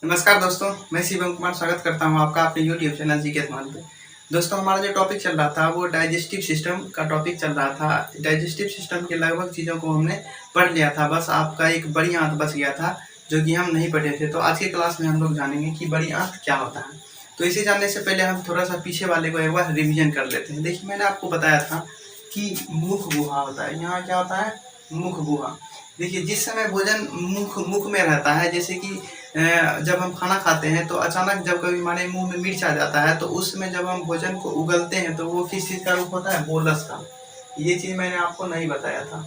नमस्कार दोस्तों, मैं शिवम कुमार स्वागत करता हूं आपका अपने YouTube चैनल जी के स्थान पे। दोस्तों, हमारा जो टॉपिक चल रहा था वो डाइजेस्टिव सिस्टम का टॉपिक चल रहा था। डाइजेस्टिव सिस्टम के लगभग चीज़ों को हमने पढ़ लिया था, बस आपका एक बड़ी आंत बच गया था जो कि हम नहीं पढ़े थे। तो आज की क्लास में हम लोग जानेंगे कि बड़ी आंत क्या होता है। तो इसे जानने से पहले हम थोड़ा सा पीछे वाले को एक बार रिविजन कर लेते हैं। देखिए, मैंने आपको बताया था कि मुख गुहा होता है। यहाँ क्या होता है? मुख गुहा। देखिए, जिस समय भोजन मुख में रहता है, जैसे कि जब हम खाना खाते हैं तो अचानक जब कभी हमारे मुंह में मिर्च आ जाता है तो उस समय जब हम भोजन को उगलते हैं तो वो किस चीज़ का रूप होता है? बोलस का। ये चीज़ मैंने आपको नहीं बताया था।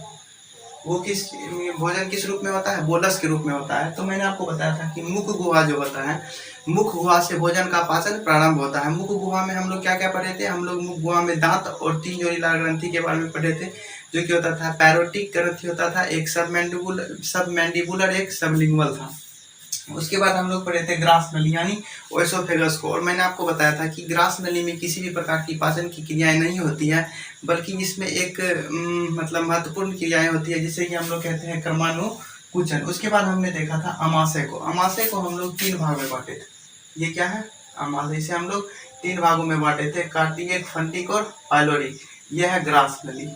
वो किस भोजन किस रूप में होता है? बोलस के रूप में होता है। तो मैंने आपको बताया था कि मुख गुहा जो होता है, मुख गुहा से भोजन का पाचन प्रारंभ होता है। मुख गुहा में हम लोग क्या क्या पढ़े थे? हम लोग मुख गुहा में दांत और 3 जोड़ीदार ग्रंथि के बारे में पढ़े थे, जो कि होता था पैरोटिक ग्रंथि होता था, एक सब मैंडिबुलर, एक सबलिंगुअल था। उसके बाद हम लोग पढ़े थे ग्रास नली यानी ओएसोफेगस को। और मैंने आपको बताया था कि ग्रास नली में किसी भी प्रकार की पाचन की क्रियाएं नहीं होती है, बल्कि इसमें एक मतलब महत्वपूर्ण क्रियाएं होती है, जिसे कि हम लोग कहते हैं क्रमानुकुचन। उसके बाद हमने देखा था अमाशय को। अमाशय को हम लोग 3 भाग में बांटे थे। ये क्या है? अमाशय। इसे हम लोग 3 भागों में बांटे थे, कार्टिलेज, फंटिक और पाइलोरिक। यह है ग्रास नली।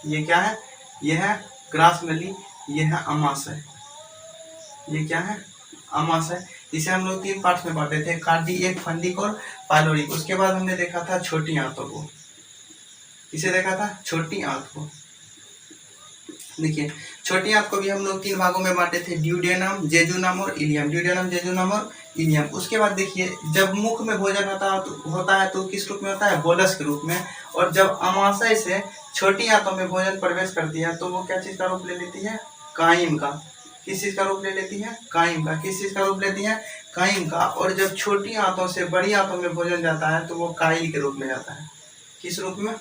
ये क्या है? यह है ग्रास नली। यह है अमाशय। ये क्या है? अमाशय। इसे हम लोग 3 पार्ट्स में बांटे थे, कार्डियक, फंडिक और पाइलोरिक। उसके बाद हमने देखा था छोटी आंतों को। इसे देखा था छोटी आंत को। देखिए, छोटी आंत को भी हम लोग 3 भागों में बांटे थे, ड्यूडेनम, जेजुनम और इलियम। ड्यूडेनम, जेजुनम और इलियम। उसके बाद देखिए, जब मुख में भोजन होता है तो किस रूप में होता है? बोलस के रूप में। और जब अमाशय से छोटी आंतों में भोजन प्रवेश करती है तो वो क्या चीज का रूप ले लेती है? काइम का। किस चीज का रूप ले लेती है? काइम का। किस चीज का रूप लेती है? काइम का। और जब छोटी आंतों से बड़ी आंतों में भोजन जाता है तो वो काइल के रूप में जाता है। किस रूप में?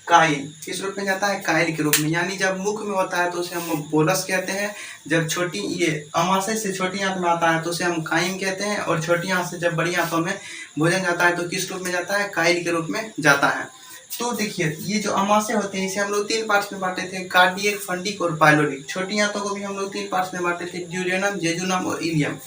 काइल। किस रूप में जाता है? काइल के रूप में। यानी जब मुख में होता है तो उसे हम बोलस कहते हैं। जब छोटी ये अमाशय से छोटी आंत में आता है तो उसे हम काइम कहते हैं। और छोटी आंत से जब बड़ी आंतों में भोजन जाता है तो किस रूप में जाता है? काइल के रूप में जाता है। तो देखिए, ये जो अमाशय होते हैं इसे हम लोग 3 पार्ट्स में बांटे थे, कार्डियक, फंडिक और पाइलोरिक। छोटी आंतों को भी हम लोग 3 पार्ट्स में बांटे थे, ड्यूडेनम, जेजुनम और इलियम।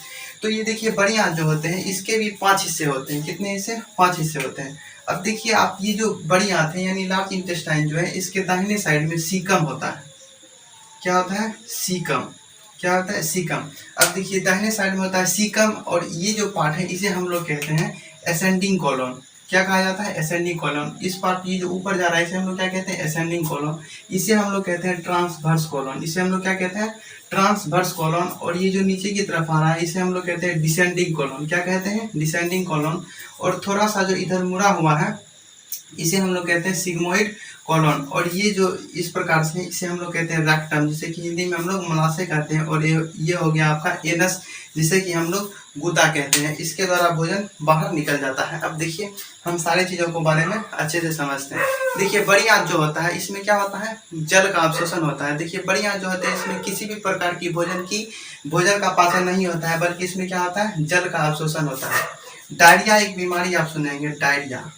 तो ये देखिए, बड़ी आंत जो होते हैं इसके भी 5 हिस्से होते हैं। कितने हिस्से? 5 हिस्से होते हैं। अब देखिए आप, ये जो बड़ी आंत है यानी लार्ज इंटेस्टाइन जो है, इसके दाहिने साइड में सीकम होता है। क्या होता है? सीकम। क्या होता है? सीकम। अब देखिए, दाहिने साइड में होता है सीकम, और ये जो पार्ट है इसे हम लोग कहते हैं असेंडिंग कॉलम। क्या कहा जाता है? Ascending column. इस पार्ट, ये जो ऊपर जा रहा है इसे हम लोग क्या कहते हैं? Ascending column. इसे हम लोग कहते हैं ट्रांसवर्स कॉलम। इसे हम लोग क्या कहते हैं? Transverse column. और ये जो नीचे की तरफ आ रहा है इसे हम लोग कहते हैं डिसेंडिंग कॉलम। क्या कहते हैं? Descending column. और थोड़ा सा जो इधर मुड़ा हुआ है इसे हम लोग कहते हैं सिग्मोइड कॉलम। और ये जो इस प्रकार से इसे हम लोग कहते हैं रेक्टम, जिसे कि हिंदी में हम लोग मलाशय कहते हैं। और ये हो गया आपका एनस, जिसे कि हम लोग गुदा कहते हैं। इसके द्वारा भोजन बाहर निकल जाता है। अब देखिए, हम सारी चीजों को बारे में अच्छे से समझते हैं। देखिए, बड़ी आंत जो होता है इसमें क्या होता है? जल का अवशोषण होता है। देखिए, बड़ी आंत जो होते हैं इसमें किसी भी प्रकार की भोजन का पाचन नहीं होता है, बल्कि इसमें क्या होता है? जल का अवशोषण होता है। डायरिया एक बीमारी आप सुनेंगे, डायरिया।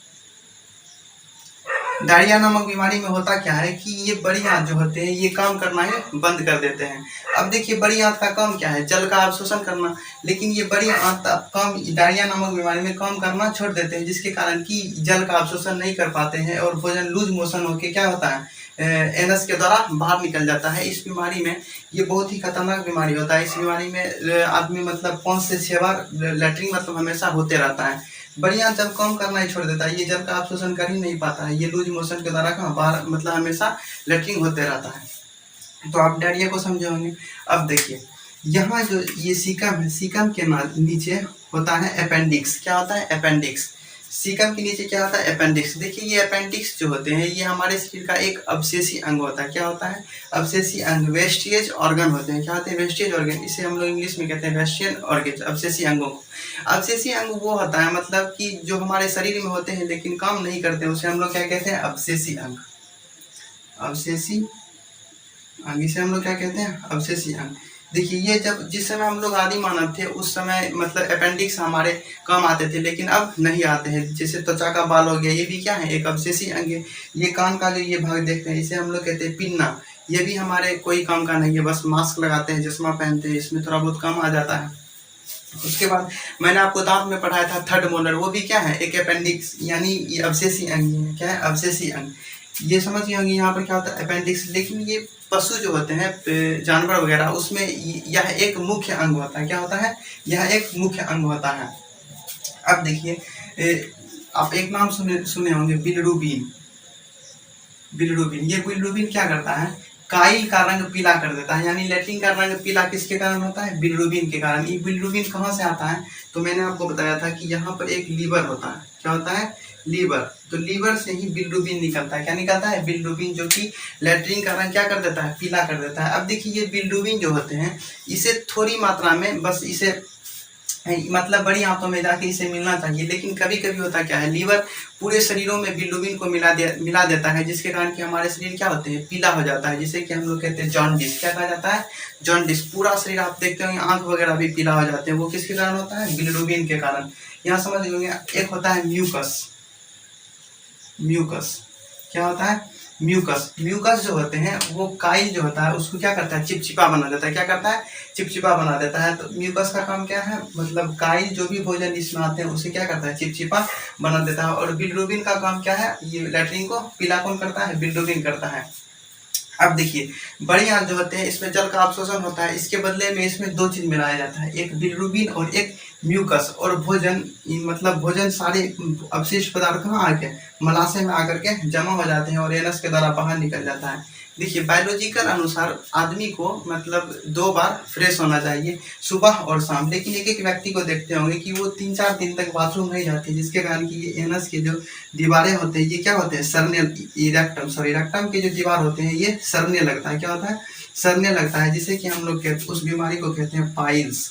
डायरिया नामक बीमारी में होता क्या है कि ये बड़ी आंत जो होते हैं ये काम करना ही बंद कर देते हैं। अब देखिए, बड़ी आंत का काम क्या है? जल का अवशोषण करना। लेकिन ये बड़ी आंत काम डायरिया नामक बीमारी में काम करना छोड़ देते हैं, जिसके कारण कि जल का अवशोषण नहीं कर पाते हैं और भोजन लूज मोशन होकर क्या होता है? एनस के द्वारा बाहर निकल जाता है। इस बीमारी में, ये बहुत ही खतरनाक बीमारी होता है। इस बीमारी में आदमी मतलब 5 से 6 बार लैट्रिन मतलब हमेशा होते रहता है। बड़ी आंत जब कम करना ही छोड़ देता है, ये जल का अवशोषण कर ही नहीं पाता है, ये लूज मोशन के द्वारा कहाँ बाहर मतलब हमेशा लैट्रिन होते रहता है। तो आप डायरिया को समझे होंगे। अब देखिए, यहाँ जो ये सीकम है, सीकम के नीचे होता है अपेंडिक्स। क्या होता है? अपेंडिक्स। सीकम के नीचे क्या होता है? अपेंडिक्स। देखिए, ये अपेंडिक्स जो होते हैं ये हमारे शरीर का एक अवशेषी अंग होता है। क्या होता है? अवशेषी अंग, वेस्टिएज ऑर्गन होते हैं। क्या होते हैं? वेस्टिएज ऑर्गन। इसे हम लोग इंग्लिश में कहते हैं वेस्टियन ऑर्गन, अवशेषी अंगों को। अवशेषी अंग वो होता है मतलब कि जो हमारे शरीर में होते हैं लेकिन काम नहीं करते, उसे हम लोग क्या कहते हैं? अवशेषी अंग। अवशेषी अंग, इसे हम लोग क्या कहते हैं? अवशेषी अंग। देखिए, ये जब जिस समय हम लोग आदि मानव थे उस समय मतलब अपेंडिक्स हमारे काम आते थे, लेकिन अब नहीं आते हैं। जैसे त्वचा का बाल हो गया, ये भी क्या है? एक अवशेषी अंग है। ये कान का जो ये भाग देखते हैं इसे हम लोग कहते हैं पिन्ना। ये भी हमारे कोई काम का नहीं है, बस मास्क लगाते हैं, चश्मा पहनते हैं, इसमें थोड़ा बहुत काम आ जाता है। उसके बाद मैंने आपको दांत में पढ़ाया था थर्ड मोलर, वो भी क्या है, एक अपेंडिक्स, यानी ये अवशेषी अंग है। क्या है, अवशेषी अंग। ये समझ गए होंगे यहाँ पर क्या होता है, अपेंडिक्स। लेकिन ये पशु जो होते हैं, जानवर वगैरह, उसमें यह एक मुख्य अंग होता है। क्या होता है, यह एक मुख्य अंग होता है। अब देखिए, आप एक नाम सुने होंगे, बिलिरुबिन। बिलिरुबिन, ये बिलिरुबिन क्या करता है, काइल का रंग पीला कर देता है। यानी लैट्रिन का रंग पीला किसके कारण होता है, बिलिरुबिन के कारण। ये बिलिरुबिन कहाँ से आता है, तो मैंने आपको बताया था कि यहाँ पर एक लीवर होता है। क्या होता है, लीवर। तो लीवर से ही बिलिरुबिन निकलता है। क्या निकलता है, बिलिरुबिन, जो कि लैट्रिन का रंग क्या कर देता है, पीला कर देता है। अब देखिए, ये बिलिरुबिन जो होते हैं, इसे थोड़ी मात्रा में, बस इसे मतलब बड़ी आंतों में जाके इसे मिलना चाहिए। लेकिन कभी कभी होता क्या है, लीवर पूरे शरीरों में बिलिरुबिन को मिला देता है, जिसके कारण कि हमारे शरीर क्या होते हैं, पीला हो जाता है, जिसे कि हम लोग कहते हैं जॉन्डिस। क्या कहा जाता है, जॉन्डिस। पूरा शरीर आप देखते होंगे, आंख वगैरह भी पीला हो जाते हैं, वो किसके कारण होता है, बिलिरुबिन के कारण। यहाँ समझ होंगे, एक होता है म्यूकस। म्यूकस क्या होता है, म्यूकस। म्यूकस जो होते हैं, वो काइल जो होता है उसको क्या करता है, चिपचिपा बना देता है। क्या करता है, चिपचिपा बना देता है। तो म्यूकस का काम क्या है, मतलब काइल जो भी भोजन इसमें आते हैं उसे क्या करता है, चिपचिपा बना देता है। और बिलिरुबिन का काम क्या है, ये लैट्रिन को पीला कौन करता है, बिलिरुबिन करता है। अब देखिए, बड़ी आंत जो होते हैं, इसमें जल का अवशोषण होता है। इसके बदले में इसमें दो चीज मिलाया जाता है, एक बिलिरुबिन और एक म्यूकस। और भोजन, मतलब भोजन सारे अवशिष्ट पदार्थ कहाँ आके, मलाशय में आकर के जमा हो जाते हैं और एनस के द्वारा बाहर निकल जाता है। देखिए, बायोलॉजिकल अनुसार आदमी को मतलब 2 बार फ्रेश होना चाहिए, सुबह और शाम। लेकिन एक एक व्यक्ति को देखते होंगे कि वो 3-4 दिन तक बाथरूम नहीं जाते, जिसके कारण कि ये एनस के जो दीवारें होते हैं, ये क्या होते हैं, सड़ने, रेक्टम के जो दीवार होते हैं, ये सड़ने लगता है। क्या होता है, सड़ने लगता है, जिसे कि हम लोग उस बीमारी को कहते हैं पाइल्स।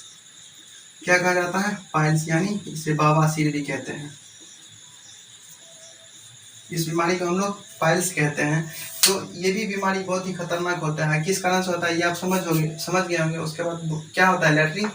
क्या कहा जाता है, पाइल्स, यानी इसे बवासीर भी कहते हैं। इस बीमारी को हम लोग पाइल्स कहते हैं। तो ये भी बीमारी बहुत ही खतरनाक होता है। किस कारण से होता है, ये आप समझ गए होंगे। उसके बाद क्या होता है, लैट्रिन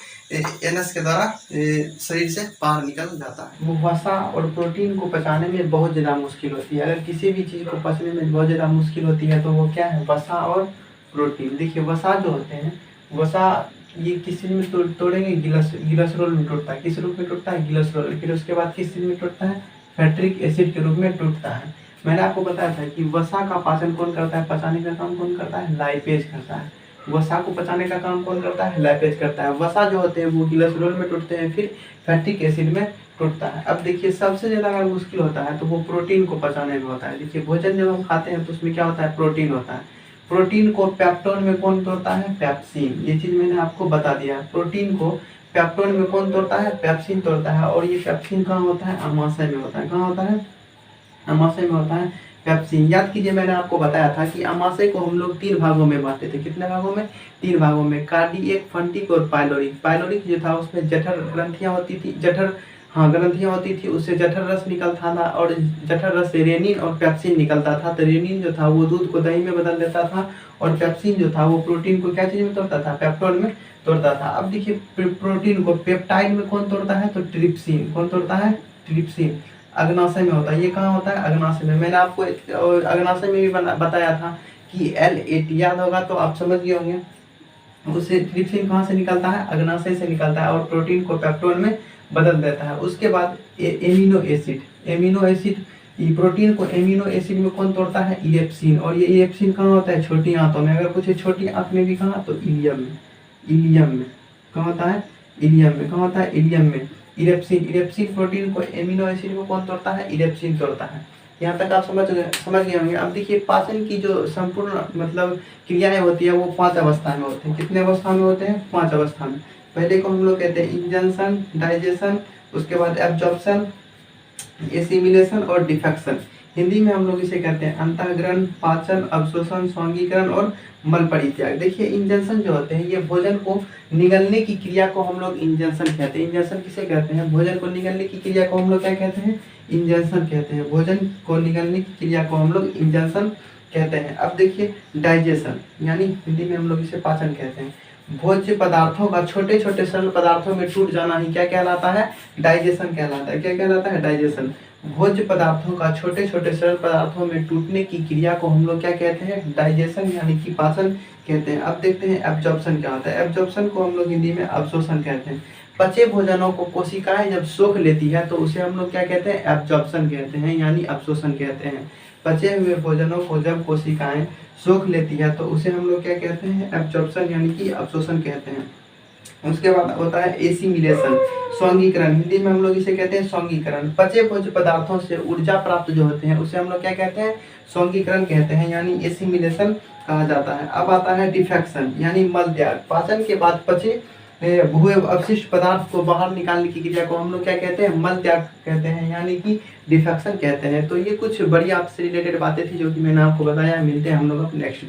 एनस के द्वारा शरीर से बाहर निकल जाता है। वो वसा और प्रोटीन को पचाने में बहुत ज़्यादा मुश्किल होती है। अगर किसी भी चीज़ को पचने में बहुत ज़्यादा मुश्किल होती है तो वो क्या है, वसा और प्रोटीन। देखिए, वसा जो होते हैं, वसा ये किस चीज़ में तोड़ेंगे, गिलसरोल में टूटता है। किस रूप में टूटता है, गिलसरोल। फिर उसके बाद किस चीज़ में टूटता है, फैट्रिक एसिड के रूप में टूटता है। मैंने आपको बताया था कि वसा का पाचन कौन करता है, पचाने का काम कौन करता है, लाइपेज करता है। वसा को पचाने का काम कौन करता है, लाइपेज करता है। वसा जो होते हैं वो गिलसरोल में टूटते हैं, फिर फैटिक एसिड में टूटता है। अब देखिए, सबसे ज़्यादा अगर मुश्किल होता है तो वो प्रोटीन को पचाने में होता है। देखिए, भोजन जब हम खाते हैं तो उसमें क्या होता है, प्रोटीन होता है। प्रोटीन को पेप्टोन में कौन तोड़ता है, पेप्सिन। ये चीज़ मैंने आपको बता दिया। प्रोटीन को पेप्टोन में कौन तोड़ता है, पेप्सिन तोड़ता है। और ये पेप्सिन कहाँ होता है, अमाशय में होता है। कहाँ होता है, अमाशय में होता है पेप्सिन। याद कीजिए, मैंने आपको बताया था कि अमाशय को हम लोग 3 भागों में बांटते थे। कितने भागों में, 3 भागों में, कार्डियक, फंटिक और पाइलोरिक। पाइलोरिक जो था उसमें जठर ग्रंथियां होती थी, ग्रंथियां होती थी, उससे जठर रस निकलता था। और जठर रस से रेनिन और पेप्सिन निकलता था। तो रेनिन जो था वो दूध को दही में बदल देता था, और पेप्सिन जो था वो प्रोटीन को क्या चीज में तोड़ता था, पेप्टोन में तोड़ता था। अब देखिए, प्रोटीन को पेप्टाइड में कौन तोड़ता है, तो ट्रिप्सिन। कौन तोड़ता है, ट्रिप्सिन। अग्नाशय में होता है। ये कहाँ होता है, अग्नाशय में। मैंने आपको अग्नाशय में भी बताया था कि L8 याद होगा, तो आप समझ गए होंगे। उससे ट्रिप्सिन कहाँ से निकलता है, अग्नाशय से निकलता है, और प्रोटीन को पेप्टोन में बदल देता है। उसके बाद एमिनो एसिड, प्रोटीन को एमिनो एसिड में कौन तोड़ता है, इलेप्सिन। और ये इलेप्सिन कहाँ होता है, छोटी आंतों में। अगर पूछे छोटी आंत में भी कहाँ, तो इलियम में। कहाँ होता है, इलियम में। कहाँ होता है, इलियम में। इलेप्सिन प्रोटीन को एमिनो एसिड में कौन तोड़ता है, इलेप्सिन तोड़ता है। यहाँ तक आप समझ गए होंगे। अब देखिए, पाचन की जो संपूर्ण मतलब क्रियाएं होती है वो 5 अवस्था में होते हैं। कितने अवस्था में होते हैं, 5 अवस्था में। पहले को हम लोग कहते हैं इंजंक्शन, डाइजेशन, उसके बाद एब्जॉर्प्शन, एसिमिलेशन और डिफेक्शन। हिंदी में हम लोग इसे कहते हैं अंतःग्रहण, पाचन, अवशोषण, स्वांगीकरण और मल परित्याग। देखिए, इंजेक्शन जो होते हैं, ये भोजन को निगलने की क्रिया को हम लोग इंजेक्शन कहते हैं। इंजेक्शन किसे कहते हैं, भोजन को निगलने की क्रिया को हम लोग क्या कहते हैं, इंजेक्शन कहते हैं। भोजन को निगलने की क्रिया को हम लोग इंजेक्शन कहते हैं। अब देखिए, डाइजेशन, यानी हिंदी में हम लोग इसे पाचन कहते हैं। भोज्य पदार्थों का छोटे छोटे सरल पदार्थों में टूट जाना ही क्या कहलाता है, डाइजेशन कहलाता है। क्या कहलाता है, डाइजेशन। भोज्य पदार्थों का छोटे छोटे सरल पदार्थों में टूटने की क्रिया को हम लोग क्या कहते हैं, डाइजेशन यानी कि पाचन कहते हैं। अब देखते हैं एब्जॉर्प्शन क्या होता है। एब्जॉर्प्शन को हम लोग हिंदी में अवशोषण कहते हैं। पचे भोजनों को कोशिकाएं जब सोख लेती है तो उसे हम लोग क्या कहते हैं, एब्जॉर्प्शन कहते हैं, यानी अवशोषण कहते हैं। पचे हुए भोजनों को जब कोशिकाएं सोख लेती है तो उसे हम लोग क्या कहते हैं, एब्जॉर्प्शन यानी कि अवशोषण कहते हैं। उसके बाद होता है एसिमिलेशन, स्वांगीकरण, हिंदी में हम लोग इसे कहते हैं स्वांगीकरण। पचे भोज्य पदार्थों से ऊर्जा प्राप्त जो होते हैं उसे हम लोग क्या कहते हैं, स्वांगीकरण कहते हैं, यानी एसिमिलेशन कहा जाता है। अब आता है डिफेक्शन यानी मल त्याग। पाचन के बाद पचे हुए अवशिष्ट पदार्थ को बाहर निकालने की क्रिया को हम लोग क्या कहते हैं, मल त्याग कहते हैं, यानी कि डिफेक्शन कहते हैं। तो ये कुछ बढ़िया आपसे रिलेटेड बातें थी जो कि मैंने आपको बताया। मिलते हैं हम लोग अब नेक्स्ट